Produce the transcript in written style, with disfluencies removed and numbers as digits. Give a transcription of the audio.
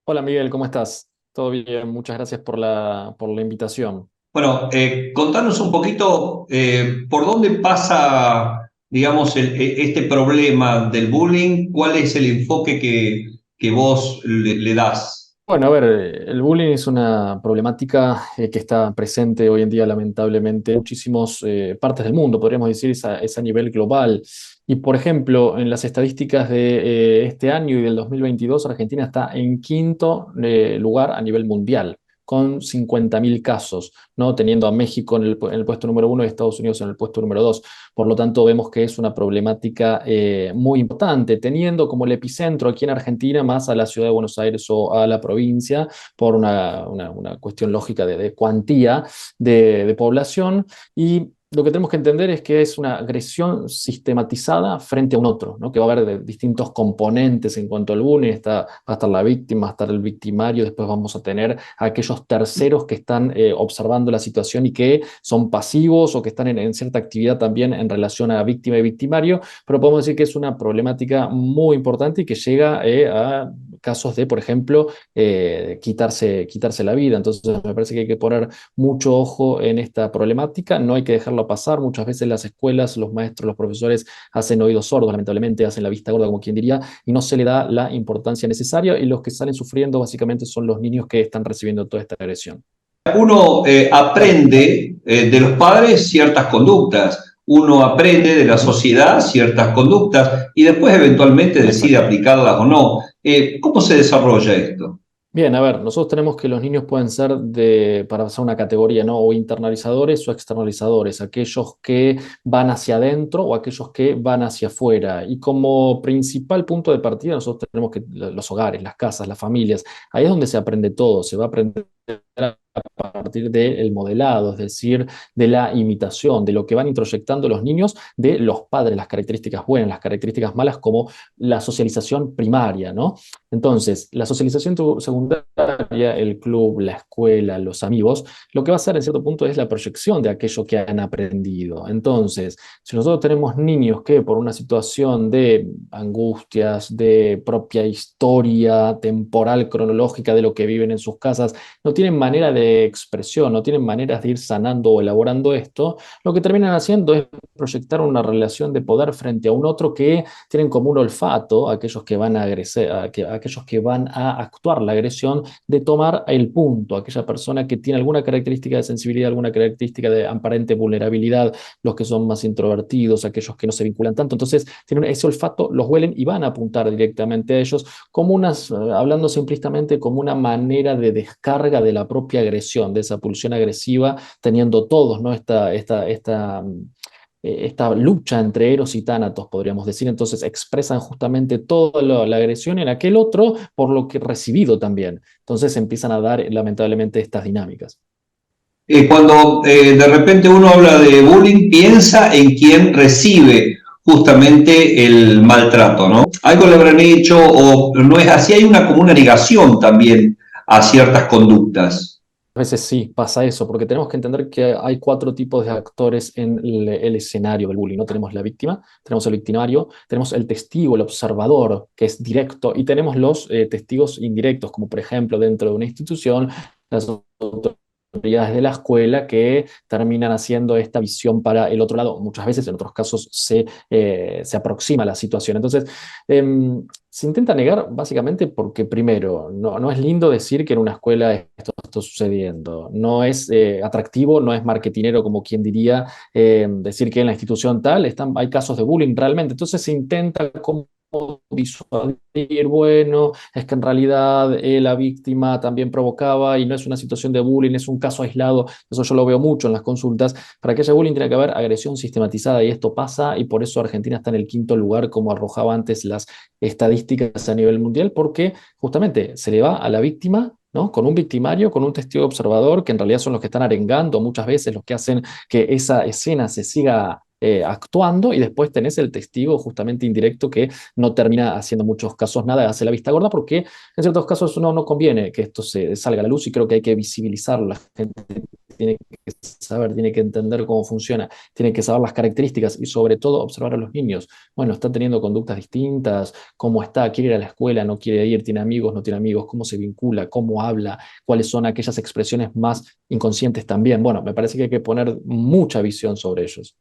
Hola Miguel, ¿cómo estás? Todo bien, muchas gracias por la invitación. Bueno, contanos un poquito por dónde pasa, digamos, este problema del bullying. ¿Cuál es el enfoque que vos le das? Bueno, a ver, el bullying es una problemática que está presente hoy en día, lamentablemente, en muchísimas partes del mundo, podríamos decir, es a nivel global. Y, por ejemplo, en las estadísticas de este año y del 2022, Argentina está en quinto lugar a nivel mundial, con 50.000 casos, ¿no? Teniendo a México en el puesto número uno y Estados Unidos en el puesto número dos. Por lo tanto, vemos que es una problemática muy importante, teniendo como el epicentro aquí en Argentina más a la ciudad de Buenos Aires o a la provincia, por una cuestión lógica de cuantía de población. Y lo que tenemos que entender es que es una agresión sistematizada frente a un otro, ¿no? Que va a haber distintos componentes en cuanto al bullying. Va a estar la víctima, va a estar el victimario, después vamos a tener a aquellos terceros que están observando la situación y que son pasivos o que están en cierta actividad también en relación a víctima y victimario, pero podemos decir que es una problemática muy importante y que llega a casos de, por ejemplo, quitarse la vida. Entonces, me parece que hay que poner mucho ojo en esta problemática, no hay que dejarlo pasar. Muchas veces las escuelas, los maestros, los profesores hacen oídos sordos, lamentablemente, hacen la vista gorda, como quien diría, y no se le da la importancia necesaria, y los que salen sufriendo básicamente son los niños que están recibiendo toda esta agresión. Uno aprende de los padres ciertas conductas, uno aprende de la sociedad ciertas conductas y después eventualmente decide Exacto. aplicarlas o no. ¿Cómo se desarrolla esto? Bien, a ver, nosotros tenemos que los niños pueden ser para pasar una categoría, ¿no? O internalizadores o externalizadores, aquellos que van hacia adentro o aquellos que van hacia afuera. Y como principal punto de partida, nosotros tenemos que los hogares, las casas, las familias, ahí es donde se aprende todo, se va a aprender a partir del modelado, es decir, de la imitación, de lo que van introyectando los niños de los padres, las características buenas, las características malas, como la socialización primaria, ¿no? Entonces, la socialización secundaria, el club, la escuela, los amigos, lo que va a hacer en cierto punto es la proyección de aquello que han aprendido. Entonces, si nosotros tenemos niños que por una situación de angustias, de propia historia temporal, cronológica de lo que viven en sus casas, no tienen manera de expresión, no tienen maneras de ir sanando o elaborando esto, lo que terminan haciendo es proyectar una relación de poder frente a un otro que tienen como un olfato, aquellos que van a agredir, aquellos que van a actuar la agresión, de tomar el punto, aquella persona que tiene alguna característica de sensibilidad, alguna característica de aparente vulnerabilidad, los que son más introvertidos, aquellos que no se vinculan tanto. Entonces, tienen ese olfato, los huelen y van a apuntar directamente a ellos, como hablando simplistamente, como una manera de descarga de la propia agresión, de esa pulsión agresiva, teniendo todos, ¿no? Esta lucha entre Eros y Tánatos, podríamos decir. Entonces expresan justamente toda la agresión en aquel otro por lo que recibido también. Entonces empiezan a dar lamentablemente estas dinámicas. Cuando de repente uno habla de bullying, piensa en quien recibe justamente el maltrato, ¿no? Algo le habrán hecho o no es así, hay una como una negación también a ciertas conductas. A veces sí pasa eso, porque tenemos que entender que hay cuatro tipos de actores en el escenario del bullying, ¿no? Tenemos la víctima, tenemos el victimario, tenemos el testigo, el observador, que es directo, y tenemos los testigos indirectos, como por ejemplo dentro de una institución, las autoridades de la escuela, que terminan haciendo esta visión para el otro lado. Muchas veces, en otros casos, se aproxima a la situación. Entonces, se intenta negar básicamente porque, primero, no es lindo decir que en una escuela esto está sucediendo. No es atractivo, no es marketinero, como quien diría, decir que en la institución tal hay casos de bullying realmente. Entonces se intenta como disuadir, bueno, es que en realidad la víctima también provocaba y no es una situación de bullying, es un caso aislado. Eso yo lo veo mucho en las consultas. Para que haya bullying tiene que haber agresión sistematizada, y esto pasa, y por eso Argentina está en el quinto lugar, como arrojaba antes las estadísticas a nivel mundial, porque justamente se le va a la víctima, ¿no? Con un victimario, con un testigo observador, que en realidad son los que están arengando muchas veces, los que hacen que esa escena se siga actuando, y después tenés el testigo justamente indirecto que no termina haciendo muchos casos nada, hace la vista gorda, porque en ciertos casos no conviene que esto se salga a la luz, y creo que hay que visibilizarlo. La gente tiene que saber, tiene que entender cómo funciona, tiene que saber las características y sobre todo observar a los niños. Bueno, están teniendo conductas distintas, cómo está, quiere ir a la escuela, no quiere ir, tiene amigos, no tiene amigos, cómo se vincula, cómo habla, cuáles son aquellas expresiones más inconscientes también. Bueno, me parece que hay que poner mucha visión sobre ellos.